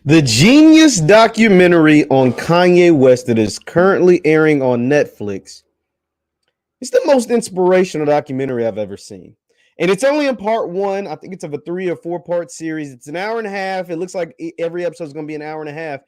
The Genius documentary on Kanye West that is currently airing on Netflix. It's the most inspirational documentary I've ever seen. And it's only in part one. I think it's of a 3 or 4 part series. It's an hour and a half. It looks like every episode is going to be an hour and a half.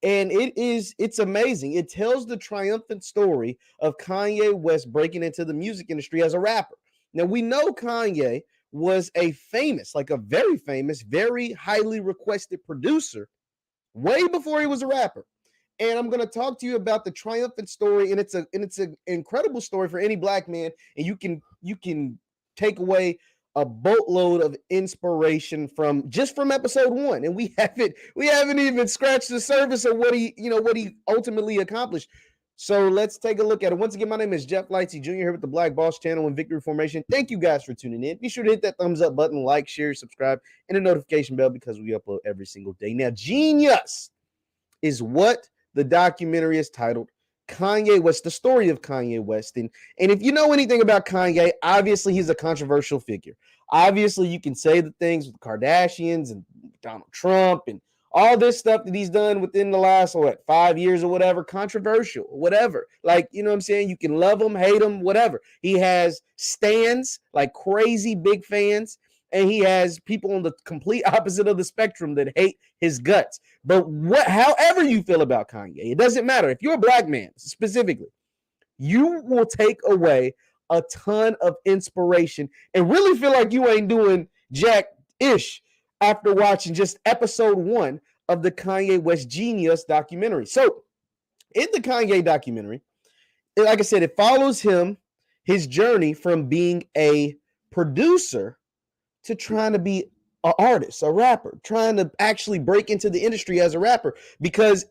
And it's amazing. It tells the triumphant story of Kanye West breaking into the music industry as a rapper. Now, we know Kanye was a very famous, very highly requested producer way before he was a rapper. And I'm going to talk to you about the triumphant story, and it's an incredible story for any black man, and you can take away a boatload of inspiration from episode one. And we haven't even scratched the surface of what he ultimately accomplished. So let's take a look at it. Once again, my name is JeffLightsYJr here with the Black Boss channel and Victory Formation. Thank you guys for tuning in. Be sure to hit that thumbs up button, like, share, subscribe, and the notification bell because we upload every single day. Now, Jeen-Yuhs is what the documentary is titled. Kanye West, the story of Kanye West. And if you know anything about Kanye, obviously he's a controversial figure. Obviously, you can say the things with the Kardashians and Donald Trump and all this stuff that he's done within the last 5 years or whatever, controversial, whatever. Like, you know what I'm saying? You can love him, hate him, whatever. He has stans, like crazy big fans, and he has people on the complete opposite of the spectrum that hate his guts. But however you feel about Kanye, it doesn't matter. If you're a black man specifically, you will take away a ton of inspiration and really feel like you ain't doing jack-ish after watching just episode one of the Kanye West Genius documentary. So in the Kanye documentary, like I said, it follows his journey from being a producer to trying to be an artist, a rapper, trying to actually break into the industry as a rapper, because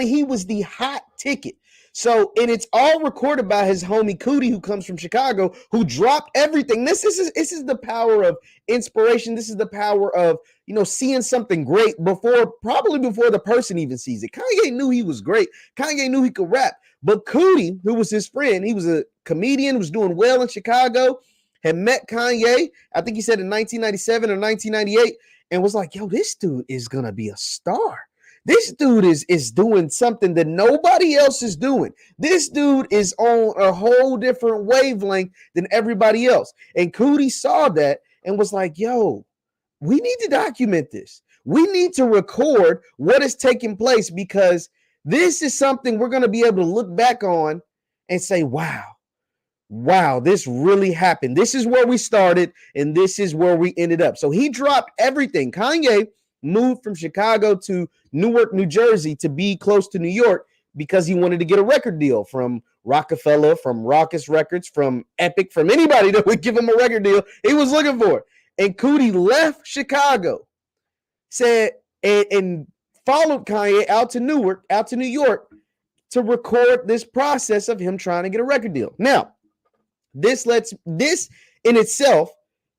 he was the hot ticket. So, and it's all recorded by his homie Cootie, who comes from Chicago, who dropped everything. This is the power of inspiration. This is the power of, seeing something great probably before the person even sees it. Kanye knew he was great. Kanye knew he could rap. But Cootie, who was his friend, he was a comedian, was doing well in Chicago, had met Kanye, I think he said in 1997 or 1998, and was like, yo, this dude is going to be a star. This dude is doing something that nobody else is doing. This dude is on a whole different wavelength than everybody else. And Cootie saw that and was like, yo, we need to document this. We need to record what is taking place, because this is something we're going to be able to look back on and say, wow, this really happened. This is where we started, and this is where we ended up. So he dropped everything. Kanye moved from Chicago to Newark, New Jersey to be close to New York because he wanted to get a record deal from Rockefeller, from Rawkus Records, from Epic, from anybody that would give him a record deal he was looking for. And Cootie left Chicago, said, and followed Kanye out to Newark, out to New York, to record this process of him trying to get a record deal. Now, this in itself,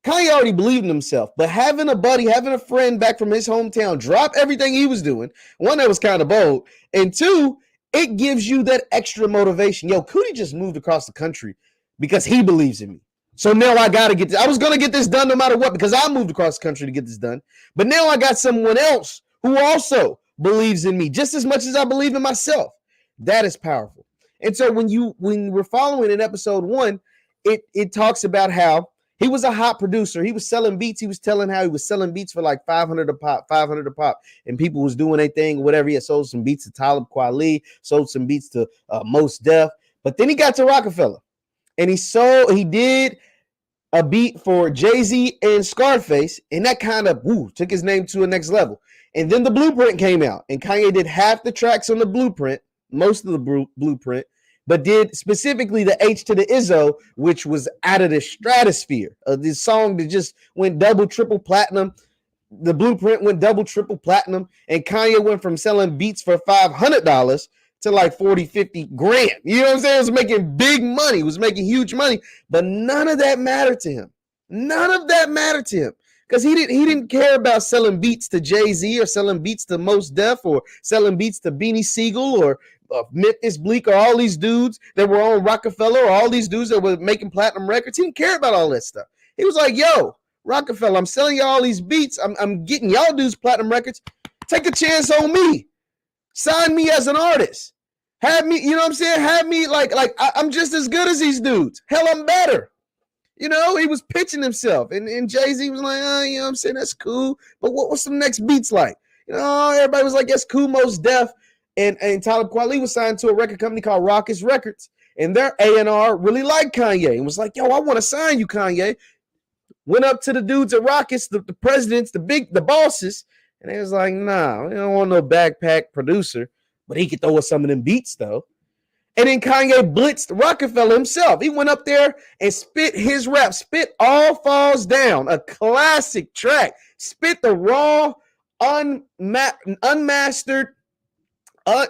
Kanye already believed in himself, but having a friend back from his hometown drop everything he was doing, one, that was kind of bold, and two, it gives you that extra motivation. Yo, Cootie just moved across the country because he believes in me. So now I got to get this. I was going to get this done no matter what, because I moved across the country to get this done. But now I got someone else who also believes in me just as much as I believe in myself. That is powerful. And so when we're following in episode one, it talks about how he was a hot producer. He was selling beats. He was telling how he was selling beats for like $500 a pop. And people was doing their thing, whatever. He had sold some beats to Talib Kweli, sold some beats to Mos Def. But then he got to Rockefeller. And he did a beat for Jay-Z and Scarface. And that kind of took his name to a next level. And then the Blueprint came out. And Kanye did half the tracks on the Blueprint, most of the Blueprint, but did specifically the H to the Izzo, which was out of the stratosphere. This song that just went double, triple platinum. The Blueprint went double, triple platinum, and Kanye went from selling beats for $500 to like 40, 50 grand. You know what I'm saying? It was making big money. It was making huge money, but none of that mattered to him. None of that mattered to him, because he didn't care about selling beats to Jay-Z or selling beats to Mos Def or selling beats to Beanie Siegel or Memphis Bleak or all these dudes that were on Rockefeller or all these dudes that were making platinum records. He didn't care about all that stuff. He was like, yo, Rockefeller, I'm selling you all these beats. I'm getting y'all dudes platinum records. Take a chance on me. Sign me as an artist. Have me, you know what I'm saying? Have me like I'm just as good as these dudes. Hell, I'm better. You know, he was pitching himself. And Jay-Z was like, oh, you know what I'm saying? That's cool. But what's some next beats like? You know, everybody was like, that's cool. Most Def and Talib Kweli was signed to a record company called Rockets Records. And their A&R really liked Kanye and was like, yo, I want to sign you, Kanye. Went up to the dudes at Rockets, the presidents, the bosses. And they was like, nah, we don't want no backpack producer. But he could throw us some of them beats, though. And then Kanye blitzed Rockefeller himself. He went up there and spit his rap. Spit All Falls Down, a classic track. Spit the raw, unmastered,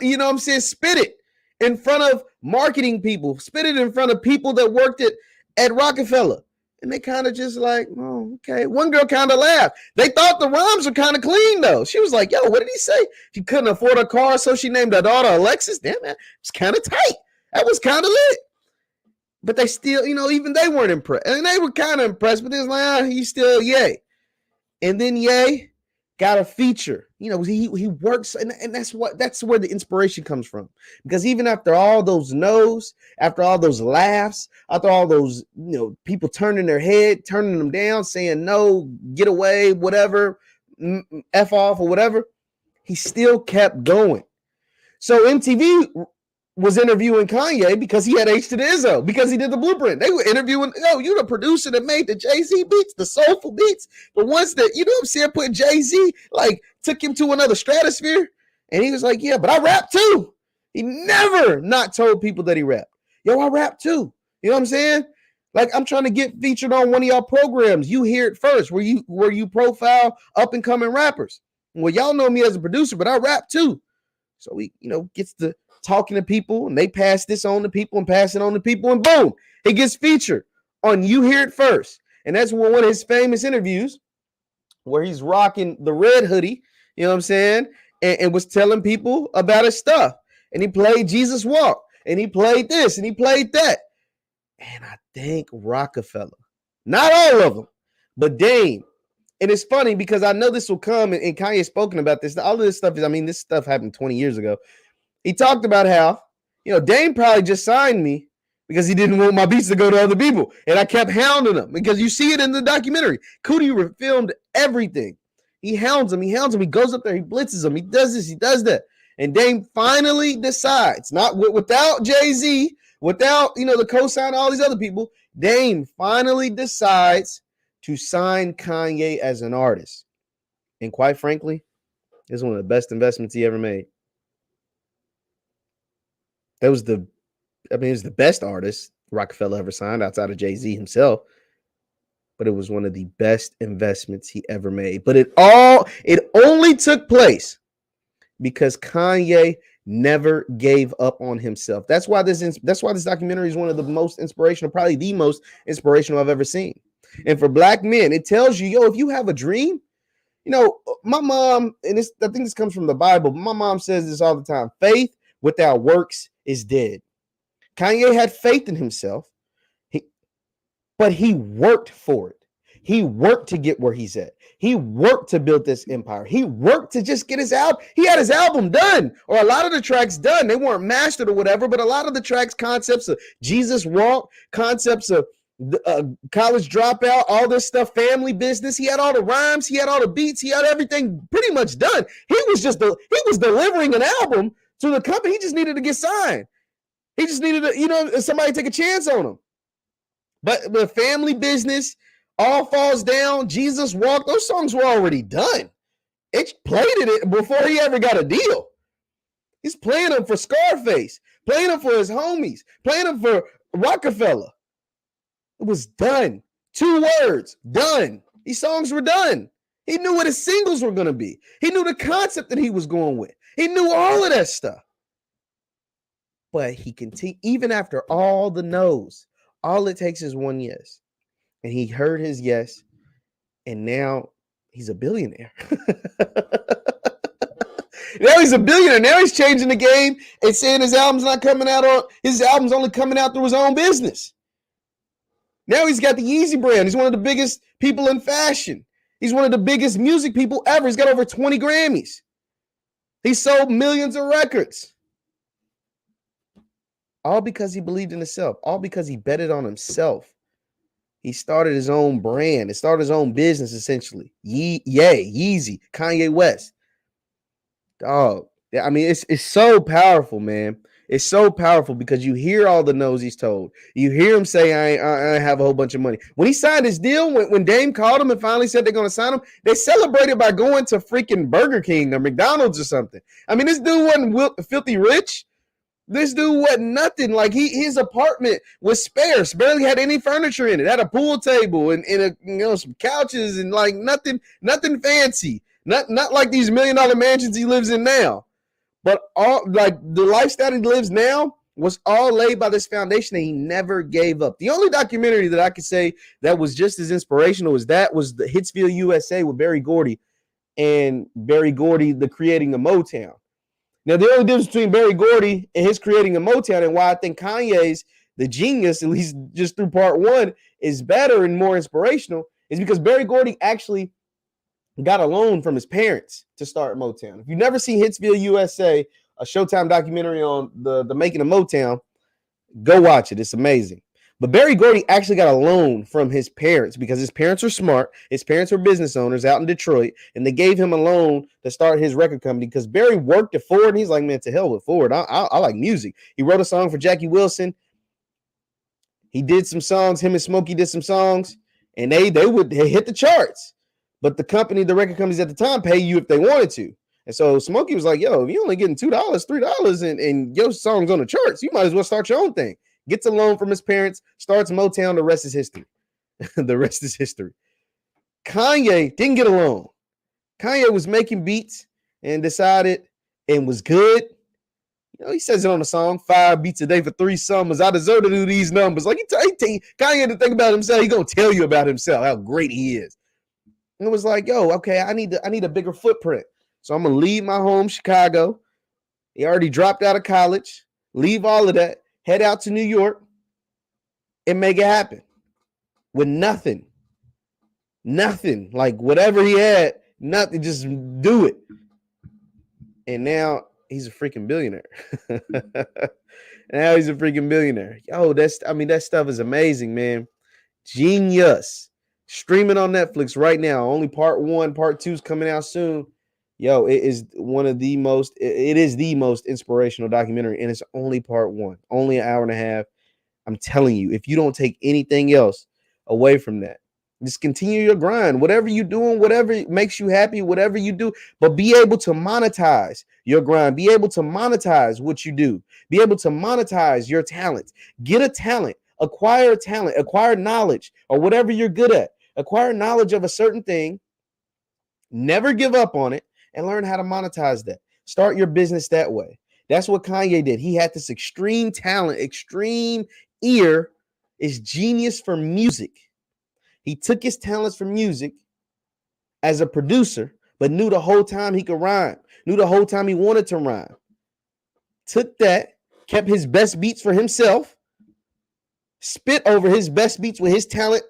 you know what I'm saying? Spit it in front of marketing people. Spit it in front of people that worked at Rockefeller. And they kind of just like, oh, okay. One girl kind of laughed. They thought the rhymes were kind of clean, though. She was like, yo, what did he say? She couldn't afford a car, so she named her daughter Alexis. Damn, man, it's kind of tight. That was kind of lit. But they still, you know, even they weren't impressed. And they were kind of impressed, but they was like, he's still Ye. And then Ye got a feature. You know, he works, and that's where the inspiration comes from. Because even after all those no's, after all those laughs, after all those, you know, people turning their head, turning them down, saying no, get away, whatever, F off or whatever, he still kept going. So MTV was interviewing Kanye because he had H to the Izzo, because he did the Blueprint. They were interviewing, yo, you the producer that made the Jay-Z beats, the soulful beats, the ones that, you know what I'm saying, put Jay-Z, like, took him to another stratosphere. And he was like, yeah, but I rap too. He never not told people that he rapped. Yo, I rap too. You know what I'm saying? Like, I'm trying to get featured on one of y'all programs. You hear it first, where you profile up and coming rappers. Well, y'all know me as a producer, but I rap too. So he, you know, gets to talking to people, and they pass this on to people and pass it on to people, and boom, it gets featured on You Hear It First. And that's one of his famous interviews where he's rocking the red hoodie, you know what I'm saying, and was telling people about his stuff. And he played Jesus Walk, and he played this, and he played that. And I think Rockefeller, not all of them, but Dame. And it's funny because I know this will come, and Kanye's spoken about this. All of this stuff is, I mean, this stuff happened 20 years ago. He talked about how, you know, Dame probably just signed me because he didn't want my beats to go to other people. And I kept hounding him because you see it in the documentary. Cootie filmed everything. He hounds him. He goes up there. He blitzes him. He does this. He does that. And Dame finally decides, not without Jay-Z, without, you know, the cosign of all these other people, Dame finally decides to sign Kanye as an artist. And quite frankly, it's one of the best investments he ever made. It was the best artist Rockefeller ever signed outside of Jay-Z himself. But it was one of the best investments he ever made. But it only took place because Kanye never gave up on himself. That's why this documentary is one of the most inspirational, probably the most inspirational I've ever seen. And for Black men, it tells you, yo, if you have a dream, you know, my mom, and I think this comes from the Bible, but my mom says this all the time: faith without works is dead. Kanye had faith in himself, but he worked for it. He worked to get where he's at. He worked to build this empire. He worked to just get his album. He had his album done, or a lot of the tracks done. They weren't mastered or whatever, but a lot of the tracks, concepts of Jesus Walk, concepts of College Dropout, all this stuff, Family Business. He had all the rhymes. He had all the beats. He had everything pretty much done. He was delivering an album to the company. He just needed to get signed. He just needed to, you know, somebody take a chance on him. But the Family Business, All Falls Down, Jesus Walk, those songs were already done. It played it before he ever got a deal. He's playing them for Scarface, playing them for his homies, playing them for Rockefeller. It was done. 2 words, done. These songs were done. He knew what his singles were going to be. He knew the concept that he was going with. He knew all of that stuff. But he continued, even after all the no's, all it takes is one yes. And he heard his yes, and now he's a billionaire. Now he's a billionaire. Now he's changing the game and saying his album's not coming out, or his album's only coming out through his own business. Now he's got the Yeezy brand. He's one of the biggest people in fashion. He's one of the biggest music people ever. He's got over 20 Grammys. He sold millions of records. All because he believed in himself. All because he betted on himself. He started his own brand. He started his own business, essentially. Yeezy, Kanye West. Dog. Yeah, I mean, it's so powerful, man. It's so powerful because you hear all the no's he's told. You hear him say, I have a whole bunch of money. When he signed his deal, when Dame called him and finally said they're going to sign him, they celebrated by going to freaking Burger King or McDonald's or something. I mean, this dude wasn't filthy rich. This dude wasn't nothing. Like his apartment was sparse, barely had any furniture in it. Had a pool table and some couches and like nothing fancy. Not like these $1 million mansions he lives in now. But all like the lifestyle he lives now was all laid by this foundation that he never gave up. The only documentary that I could say that was just as inspirational as that was the Hitsville, USA with Berry Gordy and Berry Gordy, the creating of Motown. Now, the only difference between Berry Gordy and his creating of Motown and why I think Kanye's The Genius, at least just through part one, is better and more inspirational is because Berry Gordy actually got a loan from his parents to start Motown. If you've never seen Hitsville, USA, a Showtime documentary on the making of Motown, go watch it. It's amazing. But Berry Gordy actually got a loan from his parents because his parents are smart. His parents were business owners out in Detroit, and they gave him a loan to start his record company because Berry worked at Ford, and he's like, man, to hell with Ford. I like music. He wrote a song for Jackie Wilson. He did some songs. Him and Smokey did some songs, and they would hit the charts. But the record companies at the time pay you if they wanted to. And so Smokey was like, yo, if you're only getting $2, $3, and your song's on the charts, you might as well start your own thing. Gets a loan from his parents, starts Motown. The rest is history. The rest is history. Kanye didn't get a loan. Kanye was making beats and decided and was good. You know, he says it on the song, 5 beats a day for 3 summers. I deserve to do these numbers. Like Kanye to think about himself. He's gonna tell you about himself, how great he is. And it was like, yo, okay, I need a bigger footprint. So I'm gonna leave my home, Chicago. He already dropped out of college. Leave all of that. Head out to New York and make it happen with nothing. Nothing. Like whatever he had, nothing. Just do it. And now he's a freaking billionaire. Now he's a freaking billionaire. Yo, that stuff is amazing, man. Jeen-Yuhs. Streaming on Netflix right now. Only part 1, part 2 is coming out soon. Yo, it is the most inspirational documentary, and it's only part 1, only an hour and a half. I'm telling you, if you don't take anything else away from that, just continue your grind. Whatever you're doing, whatever makes you happy, whatever you do, but be able to monetize your grind. Be able to monetize what you do. Be able to monetize your talent. Get a talent, acquire knowledge, or whatever you're good at. Acquire knowledge of a certain thing. Never give up on it. And learn how to monetize that. Start your business that way. That's what Kanye did. He had this extreme talent, extreme ear, is genius for music. He took his talents for music as a producer, but knew the whole time he could rhyme, knew the whole time he wanted to rhyme. Took that, kept his best beats for himself, spit over his best beats with his talent,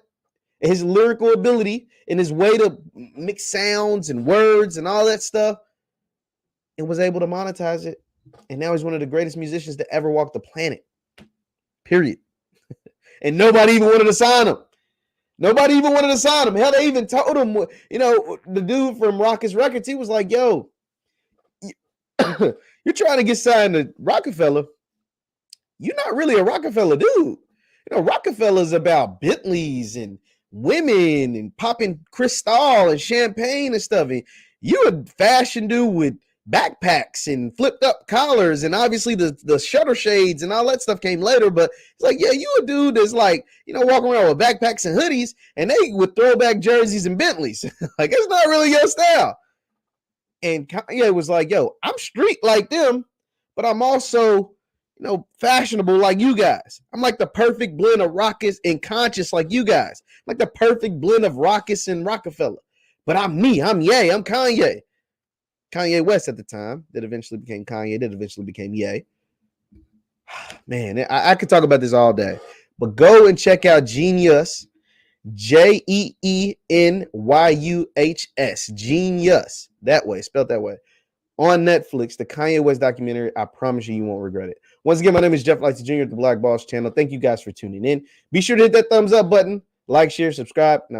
his lyrical ability, and his way to mix sounds and words and all that stuff, and was able to monetize it. And now he's one of the greatest musicians to ever walk the planet. Period. And nobody even wanted to sign him. Nobody even wanted to sign him. Hell, they even told him, the dude from Rockets Records, he was like, yo, you're trying to get signed to Rockefeller. You're not really a Rockefeller dude. Rockefeller's about Bentleys and women and popping Cristal and champagne and stuff. And you're a fashion dude with backpacks and flipped up collars, and obviously the shutter shades and all that stuff came later. But it's like, yeah, you a dude that's like, walking around with backpacks and hoodies, and they with throwback jerseys and Bentleys. Like, it's not really your style. And Kanye was like, yo, I'm street like them, but I'm also fashionable like you guys. I'm like the perfect blend of Rockets and conscious like you guys. I'm like the perfect blend of Rockets and Rockefeller. But I'm me. I'm Ye. I'm Kanye. Kanye West at the time that eventually became Kanye, that eventually became Ye. Man, I could talk about this all day. But go and check out Jeen-Yuhs. Jeenyuhs. Jeen-Yuhs. That way, spelled that way. on Netflix, the Kanye West documentary. I promise you, you won't regret it. Once again, my name is JeffLightsyJr at the Black Boss channel. Thank you guys for tuning in. Be sure to hit that thumbs up button, like, share, subscribe, and I will